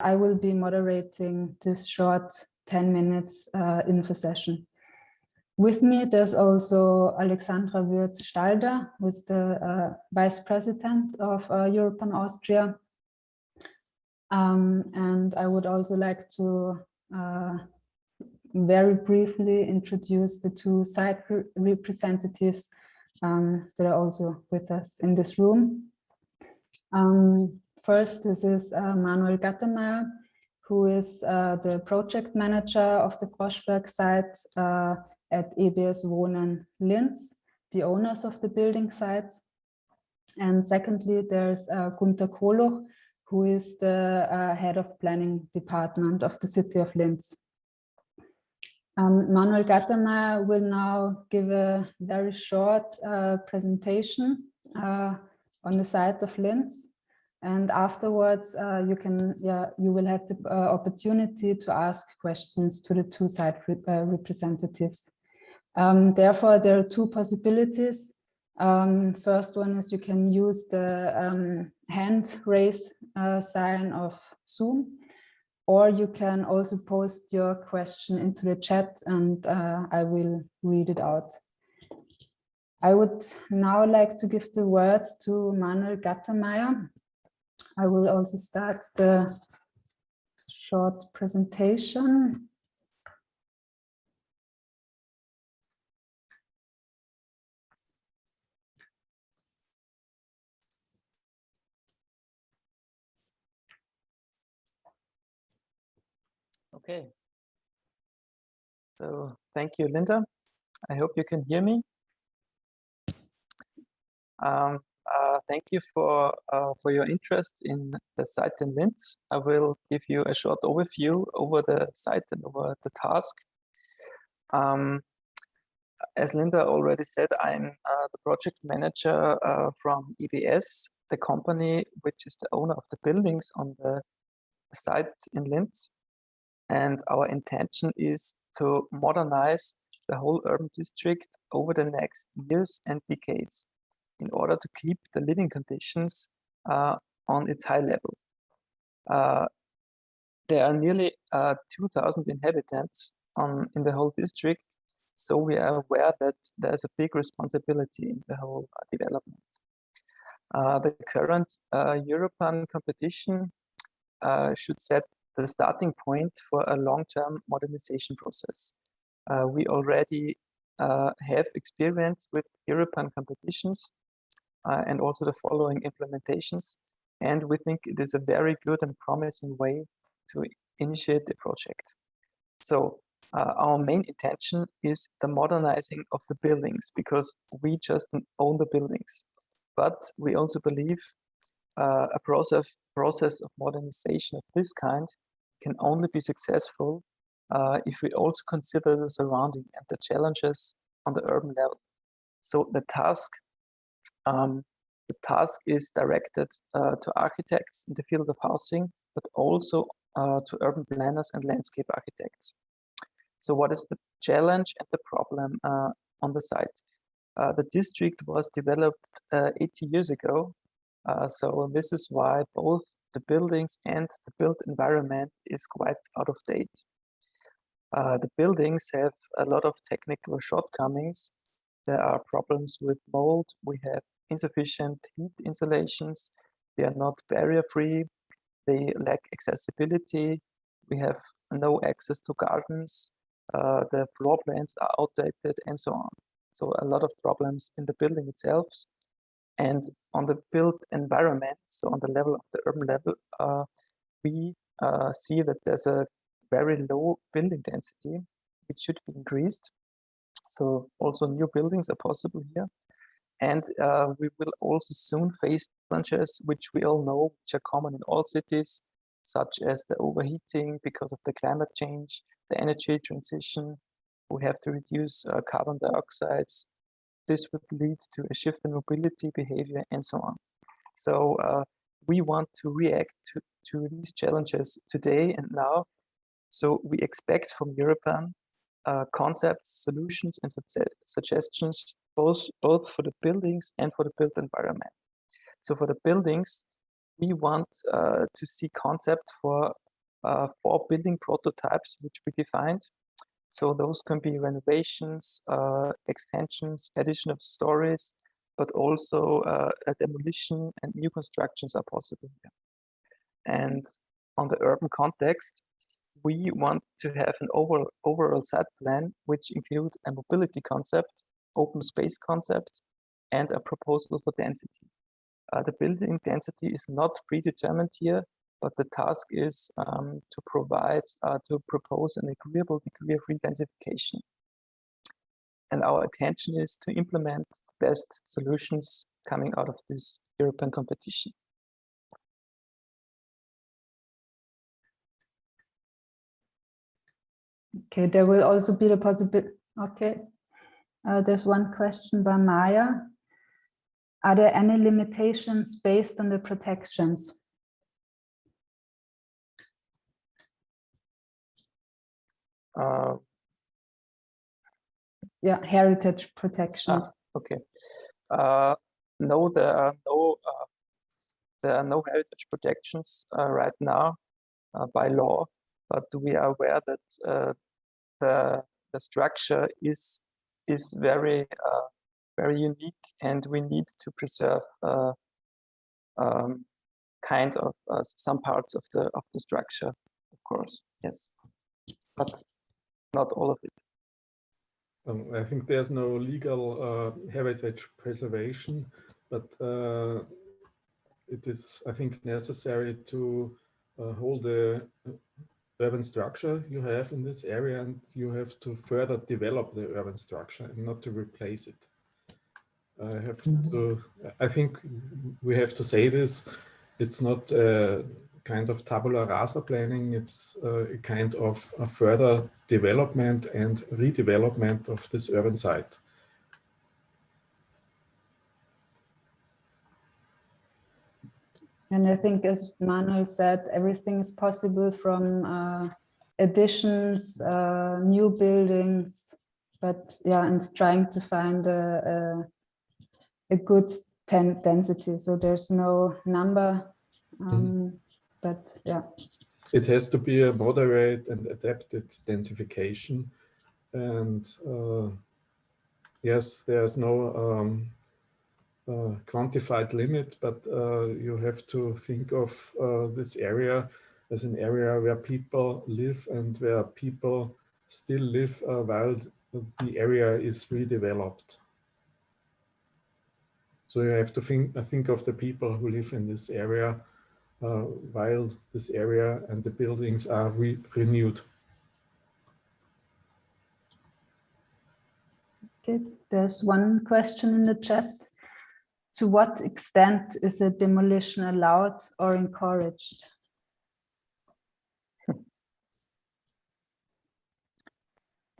I will be moderating this short 10 minutes info session. With me, there's also Alexandra Würz-Stalder, who is the Vice President of Europe and Austria. And I would also like to very briefly introduce the two site representatives that are also with us in this room. First, this is Manuel Gattermeier, who is the project manager of the Froschberg site at EBS Wohnen LINZ, the owners of the building site. And secondly, there's Gunther Kohloch, who is the head of planning department of the city of Linz. Manuel Gattermeier will now give a very short presentation on the site of Linz, and afterwards you will have the opportunity to ask questions to the two site representatives. Therefore, there are two possibilities. First one is you can use the hand raise sign of Zoom, or you can also post your question into the chat and I will read it out. I would now like to give the word to Manuel Gattermeier. I will also start the short presentation. Okay. So thank you, Linda. I hope you can hear me. Thank you for your interest in the site in Linz. I will give you a short overview over the site and over the task. As Linda already said, I'm the project manager from EBS, the company which is the owner of the buildings on the site in Linz. And our intention is to modernize the whole urban district over the next years and decades in order to keep the living conditions on its high level. There are nearly 2,000 inhabitants in the whole district, so we are aware that there's a big responsibility in the whole development. The current European competition should set the starting point for a long-term modernization process. We already have experience with European competitions and also the following implementations, and we think it is a very good and promising way to initiate the project. So our main intention is the modernizing of the buildings, because we just own the buildings, but we also believe a process of modernization of this kind can only be successful if we also consider the surrounding and the challenges on the urban level. So the task is directed to architects in the field of housing, but also to urban planners and landscape architects. So what is the challenge and the problem on the site? The district was developed 80 years ago, so this is why both the buildings and the built environment is quite out of date. The buildings have a lot of technical shortcomings. There are problems with mold. We have insufficient heat insulations. They are not barrier-free. They lack accessibility. We have no access to gardens. The floor plans are outdated and so on. So a lot of problems in the building itself. And on the built environment, so on the level of the urban level, we see that there's a very low building density, which should be increased. So also new buildings are possible here. And we will also soon face challenges which we all know, which are common in all cities, such as the overheating because of the climate change, the energy transition. We have to reduce carbon dioxides. This would lead to a shift in mobility behavior and so on. So we want to react to these challenges today and now. So we expect from European concepts, solutions, and suggestions, both for the buildings and for the built environment. So for the buildings, we want to see concept for 4 building prototypes which we defined. So those can be renovations, extensions, addition of stories, but also a demolition and new constructions are possible here. And on the urban context, we want to have an overall site plan which includes a mobility concept, open space concept, and a proposal for density. The building density is not predetermined here, but the task is to propose an agreeable degree of redensification. And our intention is to implement the best solutions coming out of this European competition. Okay, there will also be the possibility. Okay, there's one question by Maya. Are there any limitations based on the protections? Yeah, heritage protection. Okay. No, there are no heritage protections right now by law, but we are aware that the structure is very very unique, and we need to preserve kind of some parts of the structure, of course. Yes, but not all of it. I think there's no legal heritage preservation, but it is, I think, necessary to hold the urban structure you have in this area, and you have to further develop the urban structure and not to replace it. I think we have to say this, it's not a kind of tabula rasa planning, it's a kind of a further development and redevelopment of this urban site. And I think, as Manuel said, everything is possible, from additions, new buildings, but yeah, and trying to find a good density. So there's no number, but yeah. It has to be a moderate and adapted densification. And yes, there's no quantified limit, but you have to think of this area as an area where people live and where people still live while the area is redeveloped. So you have to think of the people who live in this area while this area and the buildings are renewed. Okay, there's one question in the chat. To what extent is a demolition allowed or encouraged?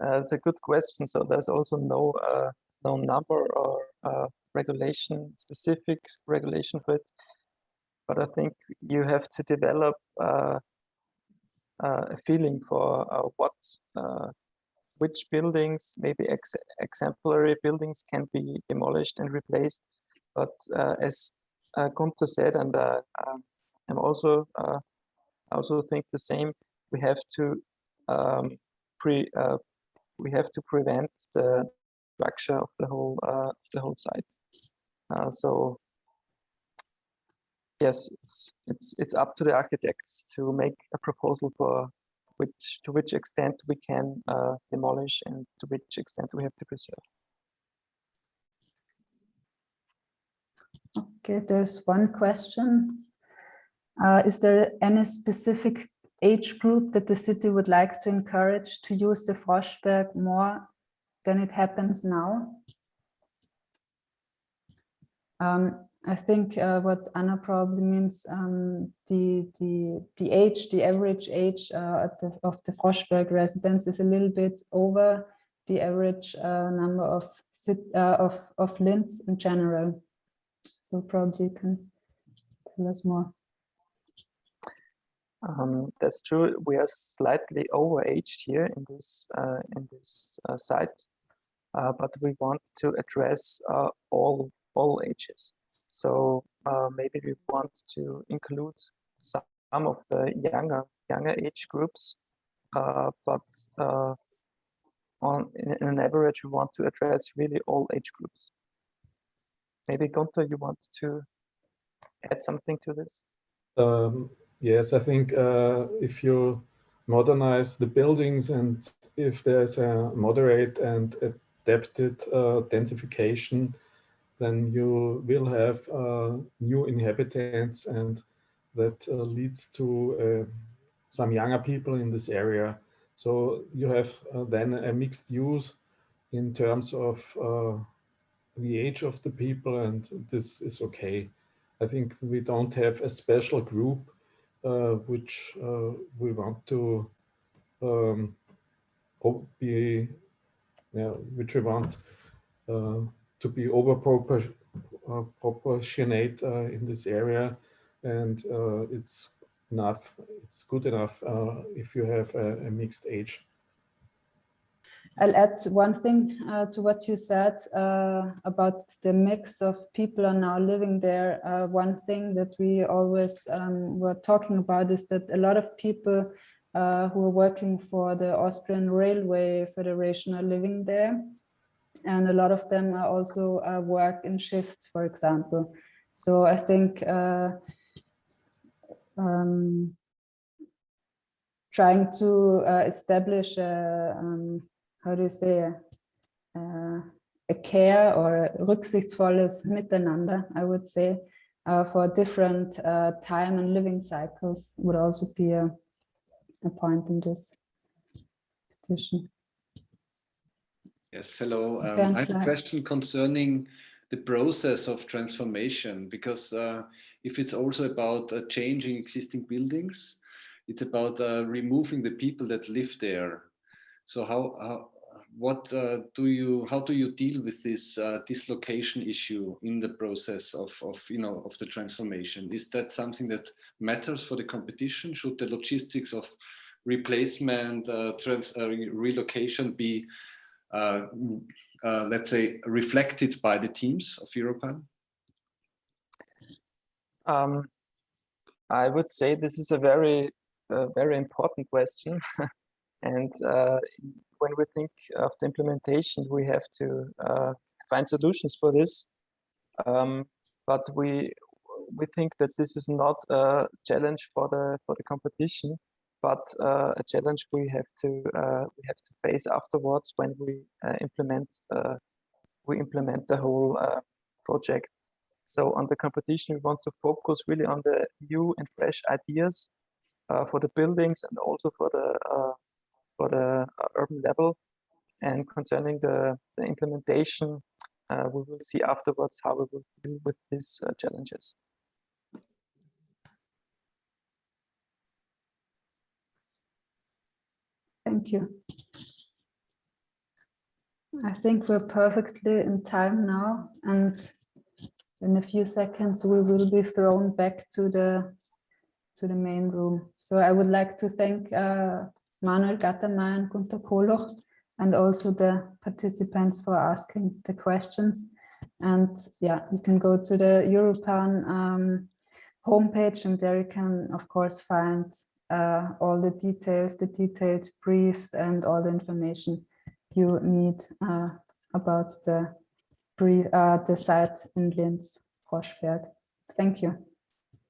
It's a good question. So there's also no number or specific regulation for it. But I think you have to develop a feeling for which buildings, maybe exemplary buildings, can be demolished and replaced. But as Gunther said, and I'm also think the same, we have to prevent the structure of the whole site. So yes, it's up to the architects to make a proposal for to which extent we can demolish and to which extent we have to preserve. Okay, there's one question. Is there any specific age group that the city would like to encourage to use the Froschberg more than it happens now? I think what Anna probably means, the average age of the Froschberg residents is a little bit over the average number of LINZ in general. So probably you can tell us more. That's true. We are slightly overaged here in this site, but we want to address all ages. So maybe we want to include some some of the younger age groups, but in an average, we want to address really all age groups. Maybe Gunther, you want to add something to this? Yes, I think if you modernize the buildings and if there's a moderate and adapted densification, then you will have new inhabitants, and that leads to some younger people in this area. So you have then a mixed use in terms of the age of the people, and this is okay. I think we don't have a special group which we want to be, which we want to be over proportionate in this area, and it's enough. It's good enough if you have a mixed age. I'll add one thing to what you said about the mix of people are now living there. One thing that we always were talking about is that a lot of people who are working for the Austrian Railway Federation are living there. And a lot of them are also work in shifts, for example. So I think trying to establish how do you say, a care or rücksichtsvolles Miteinander, I would say, for different time and living cycles would also be a point in this petition. Yes, hello. I have a question concerning the process of transformation, because if it's also about changing existing buildings, it's about removing the people that live there. So how do you deal with this dislocation issue in the process of the transformation? Is that something that matters for the competition? Should the logistics of replacement, relocation be let's say reflected by the teams of Europan? I would say this is a very important question. And when we think of the implementation, we have to find solutions for this. But we think that this is not a challenge for the competition, but a challenge we have to face afterwards when we implement the whole project. So on the competition, we want to focus really on the new and fresh ideas for the buildings and also for the urban level. And concerning the implementation, we will see afterwards how we will deal with these challenges. Thank you. I think we're perfectly in time now, and in a few seconds we will be thrown back to the main room. So I would like to thank Manuel Gattermeier and Gunther Kohloch, and also the participants for asking the questions. And yeah, you can go to the Europan homepage, and there you can of course find all the details, the detailed briefs, and all the information you need about the site in Linz, Froschberg. Thank you.